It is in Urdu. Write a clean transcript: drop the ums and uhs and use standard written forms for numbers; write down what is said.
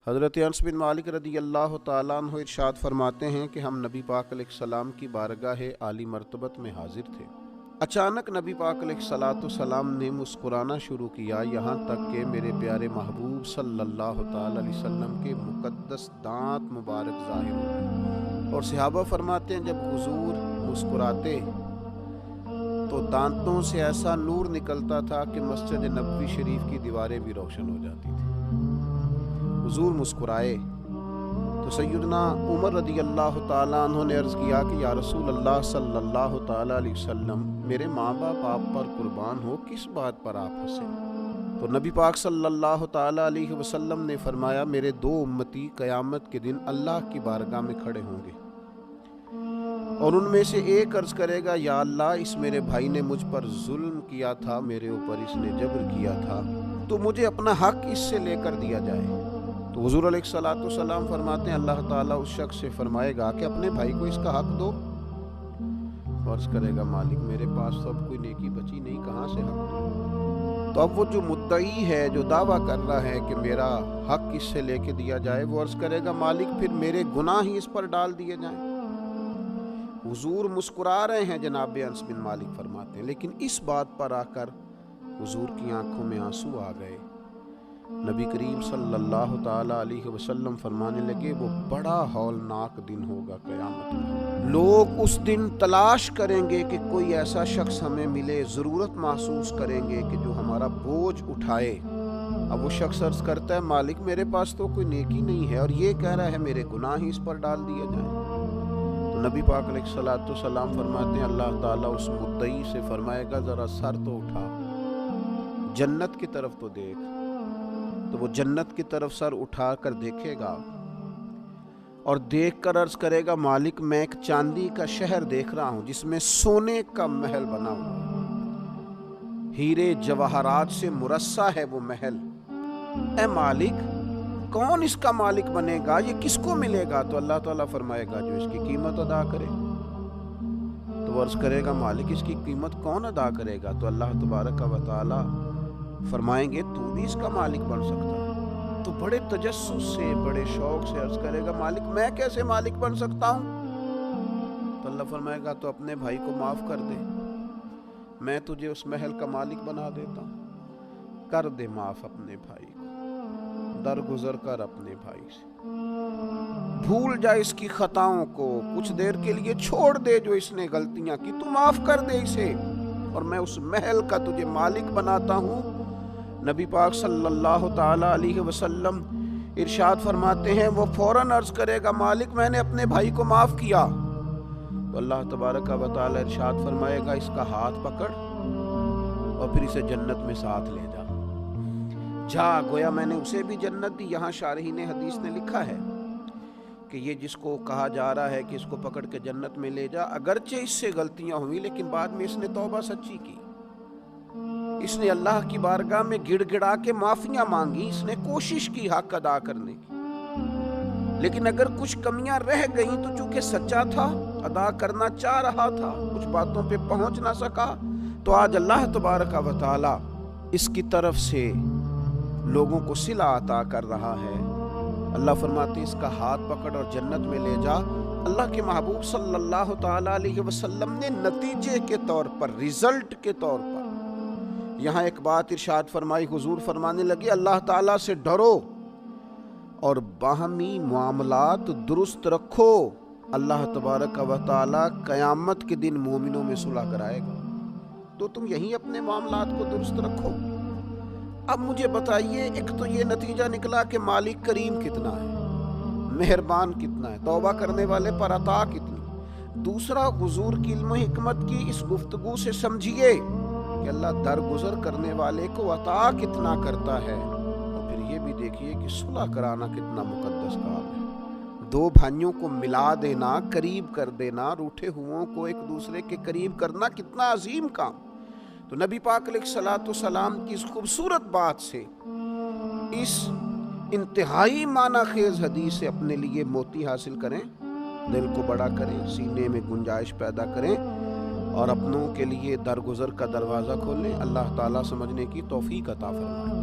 حضرت انس بن مالک رضی اللہ تعالیٰ عنہ ارشاد فرماتے ہیں کہ ہم نبی پاک علیہ السلام کی بارگاہ عالی مرتبت میں حاضر تھے۔ اچانک نبی پاک علیہ السلام نے مسکرانا شروع کیا، یہاں تک کہ میرے پیارے محبوب صلی اللہ تعالیٰ علیہ وسلم کے مقدس دانت مبارک ظاہر ہو گئے۔ اور صحابہ فرماتے ہیں جب حضور مسکراتے تو دانتوں سے ایسا نور نکلتا تھا کہ مسجد نبوی شریف کی دیواریں بھی روشن ہو جاتی تھی۔ حضور مسکرائے تو سیدنا عمر رضی اللہ تعالیٰ عنہ نے عرض کیا کہ یا رسول اللہ صلی اللہ تعالیٰ علیہ وسلم، میرے ماں باپ آپ پر قربان ہو، کس بات پر آپ ہنسے؟ تو نبی پاک صلی اللہ تعالیٰ علیہ وسلم نے فرمایا، میرے دو امتی قیامت کے دن اللہ کی بارگاہ میں کھڑے ہوں گے اور ان میں سے ایک عرض کرے گا، یا اللہ، اس میرے بھائی نے مجھ پر ظلم کیا تھا، میرے اوپر اس نے جبر کیا تھا، تو مجھے اپنا حق اس سے لے کر دیا جائے۔ تو حضور علیہ السلام فرماتے ہیں اللہ تعالیٰ اس شخص سے فرمائے گا کہ اپنے بھائی کو اس کا حق دو۔ عرض کرے گا، مالک میرے پاس تو اب کوئی نیکی بچی نہیں، کہاں سے حق دو؟ تو اب وہ جو مدعی ہے، جو دعویٰ کر رہا ہے کہ میرا حق اس سے لے کے دیا جائے، وہ عرض کرے گا، مالک پھر میرے گناہ ہی اس پر ڈال دیے جائیں۔ حضور مسکرا رہے ہیں، جناب انس بن مالک فرماتے ہیں، لیکن اس بات پر آ کر حضور کی آنکھوں میں آنسو آ گئے۔ نبی کریم صلی اللہ تعالیٰ علیہ وسلم فرمانے لگے، وہ بڑا ہولناک دن ہوگا قیامت میں۔ لوگ اس دن تلاش کریں گے کہ کوئی ایسا شخص ہمیں ملے، ضرورت محسوس کریں گے کہ جو ہمارا بوجھ اٹھائے۔ اب وہ شخص عرض کرتا ہے، مالک میرے پاس تو کوئی نیکی نہیں ہے، اور یہ کہہ رہا ہے میرے گناہ ہی اس پر ڈال دیے جائیں۔ تو نبی پاک علیہ السلام فرماتے ہیں اللہ تعالیٰ اس مدعی سے فرمائے گا، ذرا سر تو اٹھا، جنت کی طرف تو دیکھ۔ تو وہ جنت کی طرف سر اٹھا کر دیکھے گا اور دیکھ کر عرض کرے گا، مالک میں ایک چاندی کا شہر دیکھ رہا ہوں جس میں سونے کا محل بنا ہوا، ہیرے جواہرات سے مرصع ہے وہ محل۔ اے مالک، کون اس کا مالک بنے گا؟ یہ کس کو ملے گا؟ تو اللہ تعالیٰ فرمائے گا، جو اس کی قیمت ادا کرے۔ تو وہ عرض کرے گا، مالک اس کی قیمت کون ادا کرے گا؟ تو اللہ تبارک و تعالیٰ فرمائیں گے، تو بھی اس کا مالک بن سکتا ہے۔ تو بڑے تجسس سے، بڑے شوق سے عرض کرے گا، مالک میں کیسے مالک بن سکتا ہوں؟ تو اللہ فرمائے گا، تو اپنے بھائی کو معاف کر دے، میں تجھے اس محل کا مالک بنا دیتا ہوں۔ کر دے معاف اپنے بھائی کو، درگزر کر اپنے بھائی سے، بھول جا اس کی خطاؤں کو، کچھ دیر کے لیے چھوڑ دے جو اس نے غلطیاں کی، تو معاف کر دے اسے، اور میں اس محل کا تجھے مالک بناتا ہوں۔ نبی پاک صلی اللہ تعالیٰ علیہ وسلم ارشاد فرماتے ہیں، وہ فوراً عرض کرے گا، مالک میں نے اپنے بھائی کو معاف کیا۔ تو اللہ تبارک و تعالیٰ ارشاد فرمائے گا، اس کا ہاتھ پکڑ اور پھر اسے جنت میں ساتھ لے جا، گویا میں نے اسے بھی جنت دی۔ یہاں شارحین حدیث نے لکھا ہے کہ یہ جس کو کہا جا رہا ہے کہ اس کو پکڑ کے جنت میں لے جا، اگرچہ اس سے غلطیاں ہوئی لیکن بعد میں اس نے توبہ سچی کی، اس نے اللہ کی بارگاہ میں گڑ گڑا کے معافیاں مانگی، اس نے کوشش کی حق ادا کرنے کی، لیکن اگر کچھ کمیاں رہ گئیں تو چونکہ سچا تھا، ادا کرنا چاہ رہا تھا، کچھ باتوں پہ پہنچ نہ سکا، تو آج اللہ تبارک و تعالی اس کی طرف سے لوگوں کو صلہ عطا کر رہا ہے۔ اللہ فرماتے اس کا ہاتھ پکڑ اور جنت میں لے جا۔ اللہ کے محبوب صلی اللہ تعالیٰ علیہ وسلم نے نتیجے کے طور پر، رزلٹ کے طور پر یہاں ایک بات ارشاد فرمائی۔ حضور فرمانے لگے، اللہ تعالیٰ سے ڈرو اور باہمی معاملات درست رکھو، اللہ تبارک و تعالیٰ قیامت کے دن مومنوں میں صلح کرائے گا، تو تم یہیں اپنے معاملات کو درست رکھو۔ اب مجھے بتائیے، ایک تو یہ نتیجہ نکلا کہ مالک کریم کتنا ہے، مہربان کتنا ہے، توبہ کرنے والے پر عطا کتنی۔ دوسرا، حضور کی علم و حکمت کی اس گفتگو سے سمجھیے کہ اللہ درگزر کرنے والے کو عطا کتنا کرتا ہے، اور پھر یہ بھی دیکھیے کہ صلح کرانا کتنا مقدس کام ہے۔ دو بھائیوں کو ملا دینا، قریب کر دینا، روٹھے ہوئوں کو ایک دوسرے کے قریب کرنا کتنا عظیم کام۔ تو نبی پاک علیہ السلام کی اس خوبصورت بات سے، اس انتہائی معنی خیز حدیث سے اپنے لیے موتی حاصل کریں، دل کو بڑا کریں، سینے میں گنجائش پیدا کریں اور اپنوں کے لیے درگزر کا دروازہ کھولیں۔ اللہ تعالیٰ سمجھنے کی توفیق عطا فرمائے۔